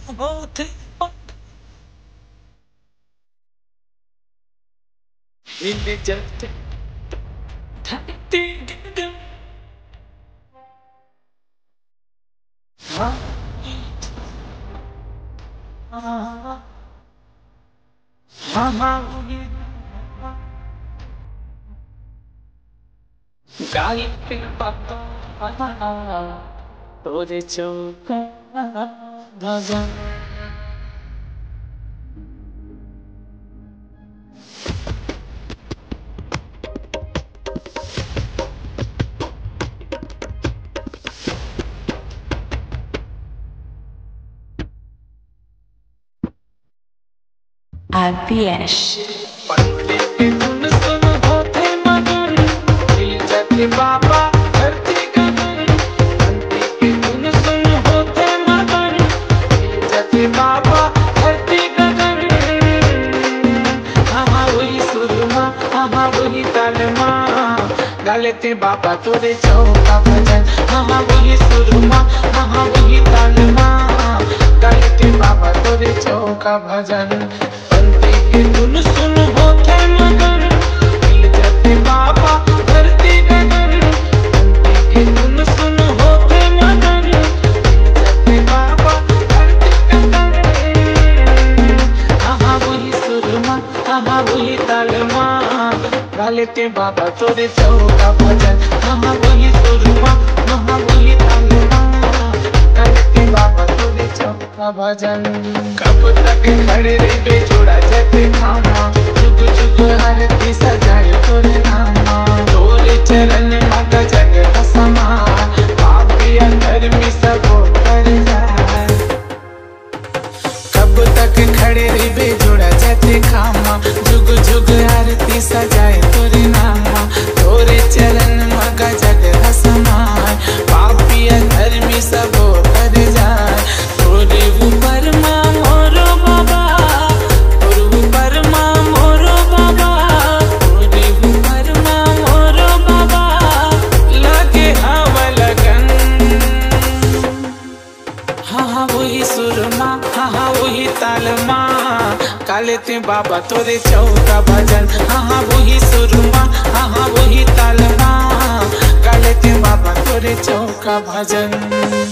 होते मिल जाते गाली पे पापा तोरे चौका भजन ABS पलटे पे धुन सुन होते मगन मिल जाते बाबा धरती गगन पलटे पे धुन सुन होते मगन मिल जाते बाबा धरती गगन हाँ वही सुरमा हाँ वही तालमा गालेते बाबा तोरे चौका भजन हाँ वही सुरमा हाँ वही तालमा गालेते बाबा तोरे चौका भजन धुन सुन होते मगन मिल जाते बाबा धरती गगन धुन सुन होते मगन मिल जाते बाबा धरती गगन हाँ वही सुरमा हाँ वही तालमा गालेते बाबा तोरे चौका भजन हाँ वही सुरमा हाँ वही तालमा गालेते बाबा तोरे चौका भजन कब तक खड़े रे बेजोड़ा जैसे खामा जुग जुग आरती सजाए तोरे नामा तोरे चरण माता जग हसमा पापी धर्मी सब कर जाए कब तक खड़े रे बेजोड़ा जैसे खामा जुग जुग आरती सजाए तोरे नामा तोरे चरण माता जग हसमा पापी धर्मी सब कर जाए तोरे ऊपर गालेते बाबा तोरे चौका भजन हाँ वही सुरमा हाँ वही तालमा गालेते बाबा तोरे चौका भजन।